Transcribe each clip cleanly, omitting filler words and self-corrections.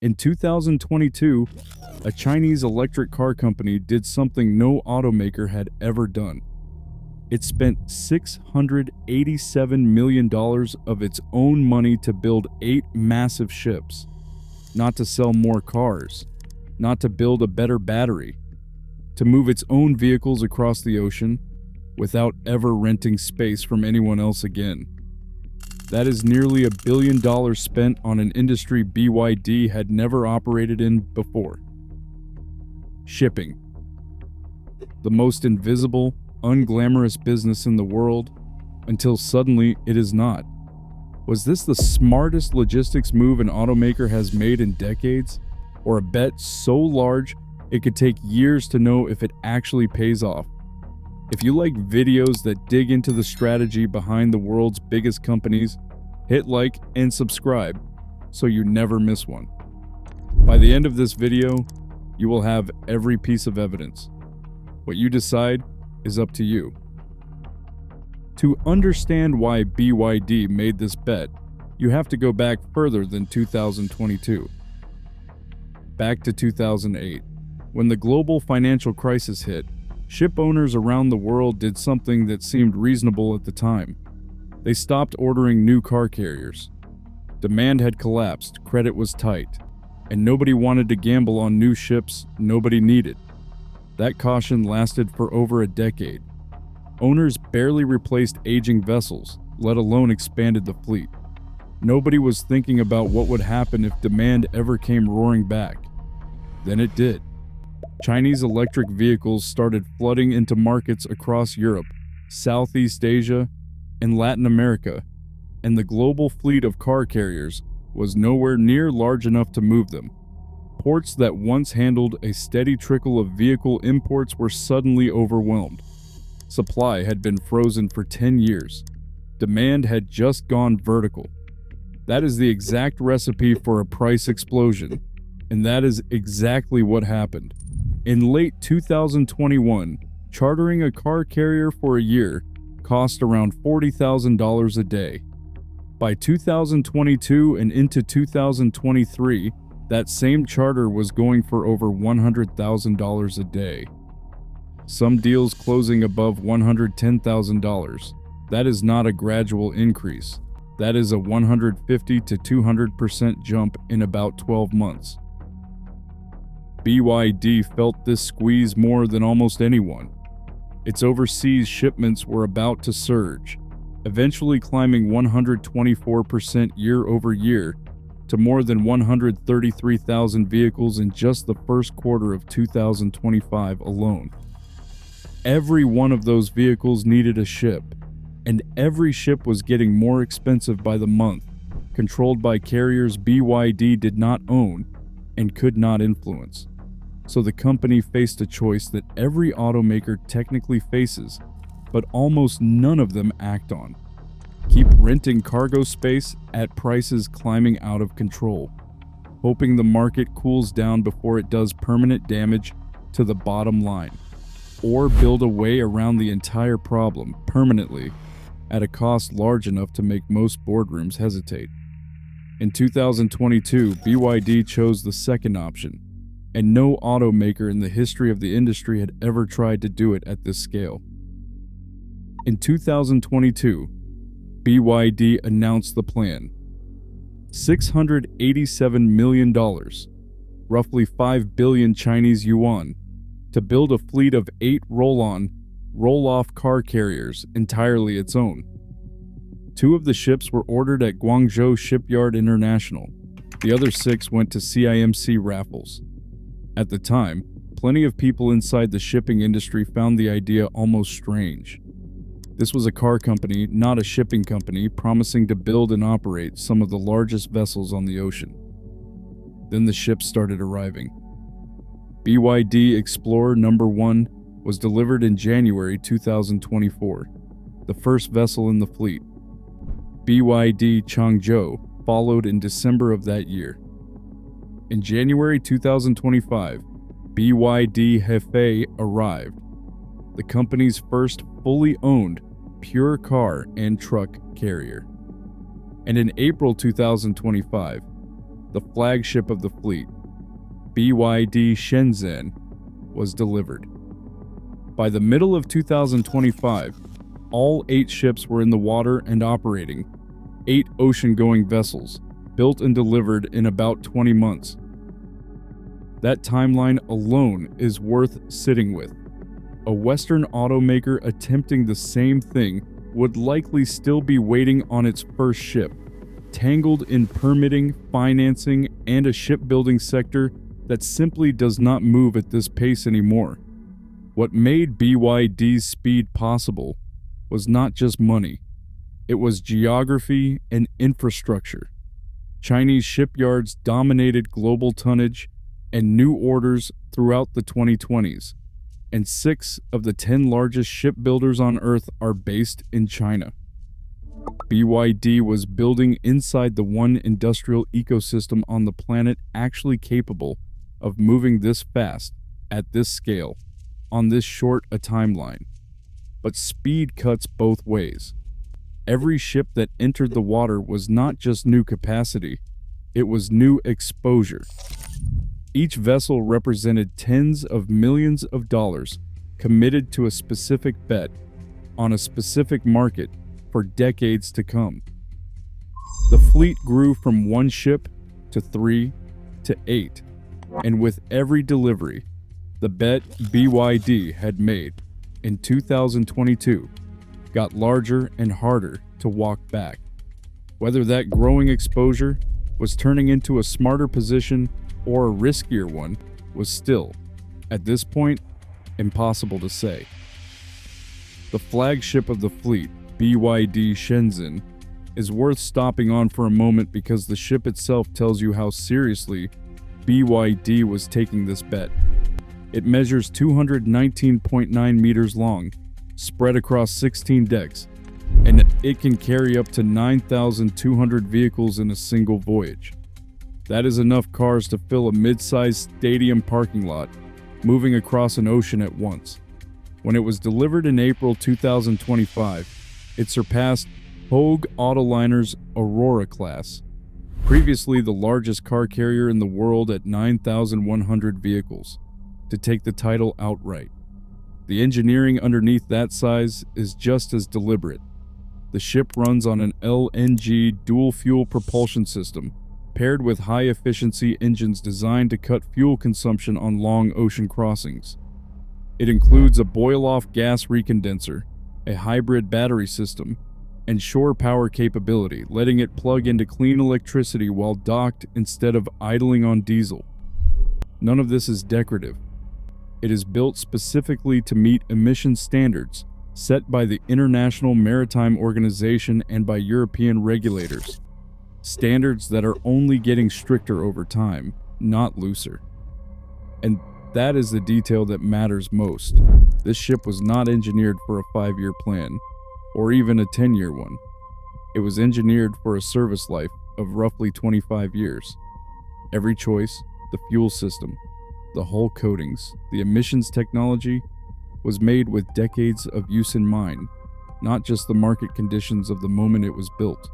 In 2022, a Chinese electric car company did something no automaker had ever done. It spent $687 million of its own money to build 8 massive ships. Not to sell more cars, not to build a better battery, to move its own vehicles across the ocean without ever renting space from anyone else again. That is nearly $1 billion spent on an industry BYD had never operated in before. Shipping. The most invisible, unglamorous business in the world, until suddenly it is not. Was this the smartest logistics move an automaker has made in decades? Or a bet so large it could take years to know if it actually pays off? If you like videos that dig into the strategy behind the world's biggest companies, hit like and subscribe so you never miss one. By the end of this video, you will have every piece of evidence. What you decide is up to you. To understand why BYD made this bet, you have to go back further than 2022. Back to 2008, when the global financial crisis hit, ship owners around the world did something that seemed reasonable at the time. They stopped ordering new car carriers. Demand had collapsed, credit was tight, and nobody wanted to gamble on new ships nobody needed. That caution lasted for over a decade. Owners barely replaced aging vessels, let alone expanded the fleet. Nobody was thinking about what would happen if demand ever came roaring back. Then it did. Chinese electric vehicles started flooding into markets across Europe, Southeast Asia, and Latin America, and the global fleet of car carriers was nowhere near large enough to move them. Ports that once handled a steady trickle of vehicle imports were suddenly overwhelmed. Supply had been frozen for 10 years. Demand had just gone vertical. That is the exact recipe for a price explosion, and that is exactly what happened. In late 2021, chartering a car carrier for a year cost around $40,000 a day. By 2022 and into 2023, that same charter was going for over $100,000 a day. Some deals closing above $110,000. That is not a gradual increase. That is a 150 to 200% jump in about 12 months. BYD felt this squeeze more than almost anyone. Its overseas shipments were about to surge, eventually climbing 124% year over year to more than 133,000 vehicles in just the first quarter of 2025 alone. Every one of those vehicles needed a ship, and every ship was getting more expensive by the month, controlled by carriers BYD did not own and could not influence. So the company faced a choice that every automaker technically faces, but almost none of them act on. Keep renting cargo space at prices climbing out of control, hoping the market cools down before it does permanent damage to the bottom line, or build a way around the entire problem permanently at a cost large enough to make most boardrooms hesitate. In 2022, BYD chose the second option, and no automaker in the history of the industry had ever tried to do it at this scale. In 2022, BYD announced the plan. $687 million, roughly 5 billion Chinese yuan, to build a fleet of 8 roll-on, roll-off car carriers entirely its own. 2 of the ships were ordered at Guangzhou Shipyard International. The other 6 went to CIMC Raffles. At the time, plenty of people inside the shipping industry found the idea almost strange. This was a car company, not a shipping company, promising to build and operate some of the largest vessels on the ocean. Then the ships started arriving. BYD Explorer No. 1 was delivered in January 2024, the first vessel in the fleet. BYD Changzhou followed in December of that year. In January 2025, BYD Hoegh arrived, the company's first fully owned pure car and truck carrier. And in April 2025, the flagship of the fleet, BYD Shenzhen, was delivered. By the middle of 2025, all 8 ships were in the water and operating, 8 ocean-going vessels, built and delivered in about 20 months. That timeline alone is worth sitting with. A Western automaker attempting the same thing would likely still be waiting on its first ship, tangled in permitting, financing, and a shipbuilding sector that simply does not move at this pace anymore. What made BYD's speed possible was not just money. It was geography and infrastructure. Chinese shipyards dominated global tonnage and new orders throughout the 2020s, and 6 of the 10 largest shipbuilders on Earth are based in China. BYD was building inside the one industrial ecosystem on the planet actually capable of moving this fast, at this scale, on this short a timeline. But speed cuts both ways. Every ship that entered the water was not just new capacity, it was new exposure. Each vessel represented tens of millions of dollars committed to a specific bet on a specific market for decades to come. The fleet grew from 1 ship to 3 to 8, and with every delivery, the bet BYD had made in 2022 got larger and harder to walk back. Whether that growing exposure was turning into a smarter position or a riskier one was still, at this point, impossible to say. The flagship of the fleet, BYD Shenzhen, is worth stopping on for a moment because the ship itself tells you how seriously BYD was taking this bet. It measures 219.9 meters long, spread across 16 decks, and it can carry up to 9,200 vehicles in a single voyage. That is enough cars to fill a mid-sized stadium parking lot, moving across an ocean at once. When it was delivered in April 2025, it surpassed Hoegh Autoliner's Aurora class, previously the largest car carrier in the world at 9,100 vehicles, to take the title outright. The engineering underneath that size is just as deliberate. The ship runs on an LNG dual-fuel propulsion system, paired with high-efficiency engines designed to cut fuel consumption on long ocean crossings. It includes a boil-off gas recondenser, a hybrid battery system, and shore power capability, letting it plug into clean electricity while docked instead of idling on diesel. None of this is decorative. It is built specifically to meet emission standards set by the International Maritime Organization and by European regulators. Standards that are only getting stricter over time, not looser. And that is the detail that matters most. This ship was not engineered for a 5-year plan, or even a 10-year one. It was engineered for a service life of roughly 25 years. Every choice, the fuel system, the hull coatings, the emissions technology, was made with decades of use in mind, not just the market conditions of the moment it was built.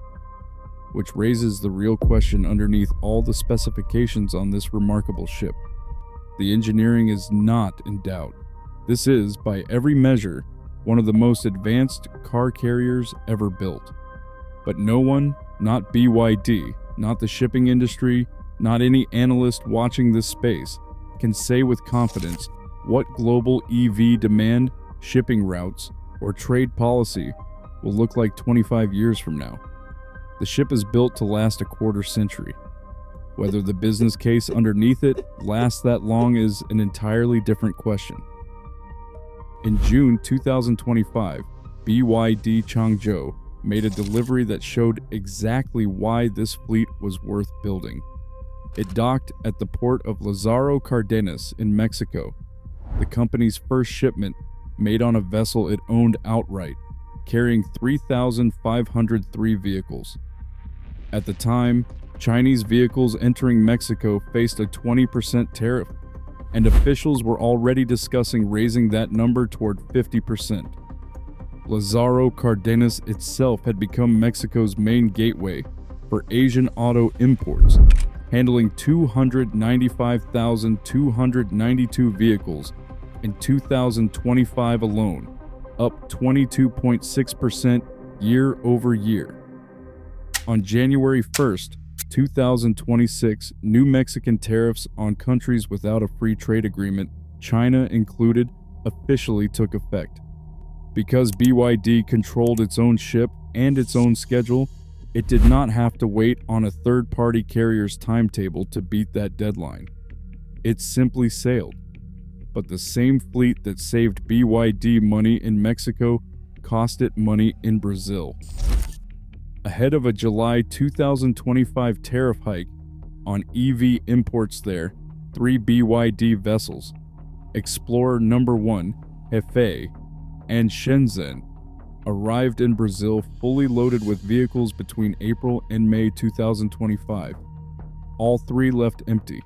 Which raises the real question underneath all the specifications on this remarkable ship. The engineering is not in doubt. This is, by every measure, one of the most advanced car carriers ever built. But no one, not BYD, not the shipping industry, not any analyst watching this space, can say with confidence what global EV demand, shipping routes, or trade policy will look like 25 years from now. The ship is built to last a quarter century. Whether the business case underneath it lasts that long is an entirely different question. In June 2025, BYD Changzhou made a delivery that showed exactly why this fleet was worth building. It docked at the port of Lázaro Cárdenas in Mexico, the company's first shipment made on a vessel it owned outright, carrying 3,503 vehicles. At the time, Chinese vehicles entering Mexico faced a 20% tariff, and officials were already discussing raising that number toward 50%. Lázaro Cárdenas itself had become Mexico's main gateway for Asian auto imports, handling 295,292 vehicles in 2025 alone, up 22.6% year over year. On January 1st, 2026, new Mexican tariffs on countries without a free trade agreement, China included, officially took effect. Because BYD controlled its own ship and its own schedule, it did not have to wait on a third-party carrier's timetable to beat that deadline. It simply sailed. But the same fleet that saved BYD money in Mexico cost it money in Brazil. Ahead of a July 2025 tariff hike on EV imports there, 3 BYD vessels, Explorer No. 1, Hoegh, and Shenzhen, arrived in Brazil fully loaded with vehicles between April and May 2025. All 3 left empty.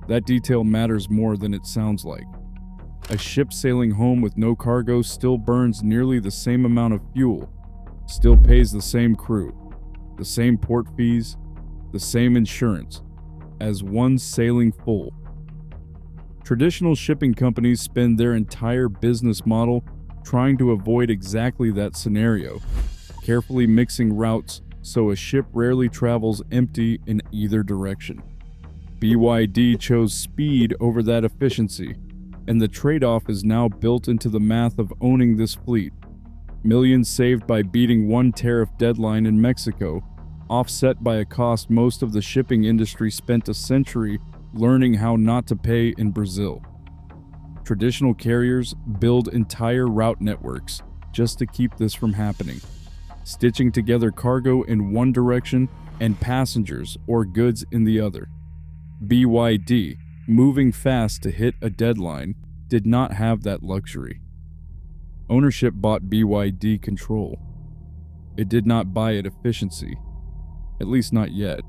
That detail matters more than it sounds like. A ship sailing home with no cargo still burns nearly the same amount of fuel, still pays the same crew, the same port fees, the same insurance, as one sailing full. Traditional shipping companies spend their entire business model trying to avoid exactly that scenario, carefully mixing routes so a ship rarely travels empty in either direction. BYD chose speed over that efficiency, and the trade-off is now built into the math of owning this fleet. Millions saved by beating one tariff deadline in Mexico, offset by a cost most of the shipping industry spent a century learning how not to pay in Brazil. Traditional carriers build entire route networks just to keep this from happening, stitching together cargo in one direction and passengers or goods in the other. BYD, moving fast to hit a deadline, did not have that luxury. Ownership bought BYD control. It did not buy it efficiency, at least not yet.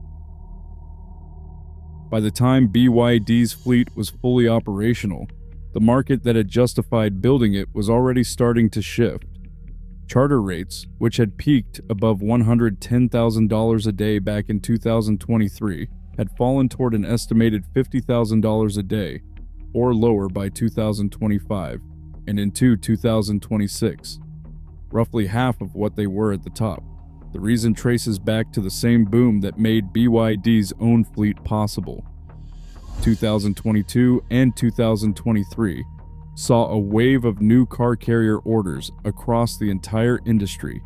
By the time BYD's fleet was fully operational, the market that had justified building it was already starting to shift. Charter rates, which had peaked above $110,000 a day back in 2023, had fallen toward an estimated $50,000 a day, or lower by 2025, and into 2026, roughly half of what they were at the top. The reason traces back to the same boom that made BYD's own fleet possible. 2022 and 2023 saw a wave of new car carrier orders across the entire industry,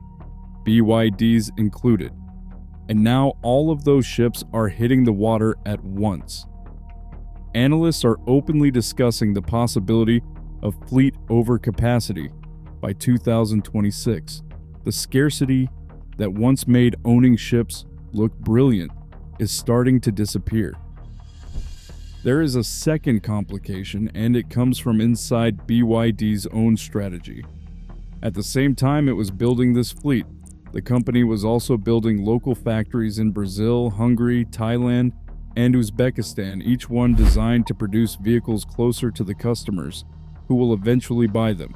BYD's included, and now all of those ships are hitting the water at once. Analysts are openly discussing the possibility of fleet overcapacity by 2026. The scarcity that once made owning ships look brilliant is starting to disappear. There is a second complication, and it comes from inside BYD's own strategy. At the same time it was building this fleet, the company was also building local factories in Brazil, Hungary, Thailand, and Uzbekistan, each one designed to produce vehicles closer to the customers who will eventually buy them.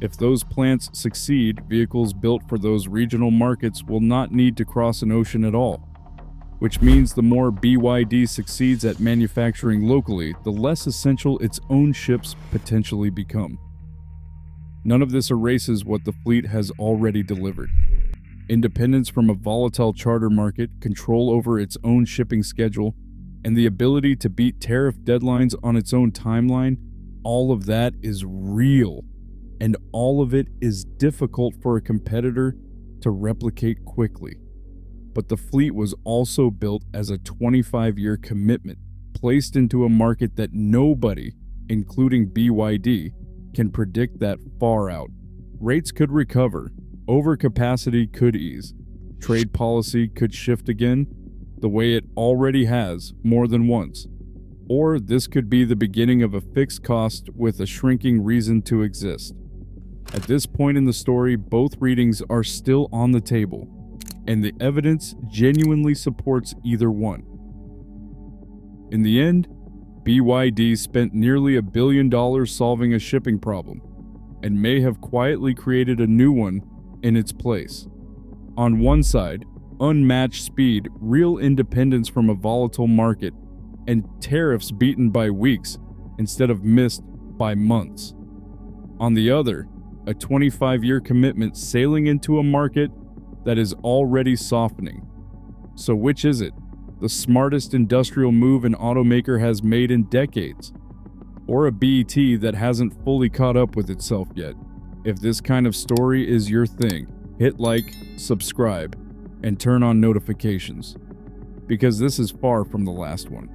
If those plants succeed, vehicles built for those regional markets will not need to cross an ocean at all, which means the more BYD succeeds at manufacturing locally, the less essential its own ships potentially become. None of this erases what the fleet has already delivered. Independence from a volatile charter market, control over its own shipping schedule, and the ability to beat tariff deadlines on its own timeline, all of that is real, and all of it is difficult for a competitor to replicate quickly. But the fleet was also built as a 25-year commitment, placed into a market that nobody, including BYD, can predict that far out. Rates could recover, overcapacity could ease, trade policy could shift again, the way it already has more than once. Or this could be the beginning of a fixed cost with a shrinking reason to exist. At this point in the story, both readings are still on the table, and the evidence genuinely supports either one. In the end, BYD spent nearly $1 billion solving a shipping problem, and may have quietly created a new one in its place. On one side, unmatched speed, real independence from a volatile market, and tariffs beaten by weeks instead of missed by months. On the other, a 25-year commitment sailing into a market that is already softening. So which is it? The smartest industrial move an automaker has made in decades? Or a BET that hasn't fully caught up with itself yet? If this kind of story is your thing, hit like, subscribe, and turn on notifications, because this is far from the last one.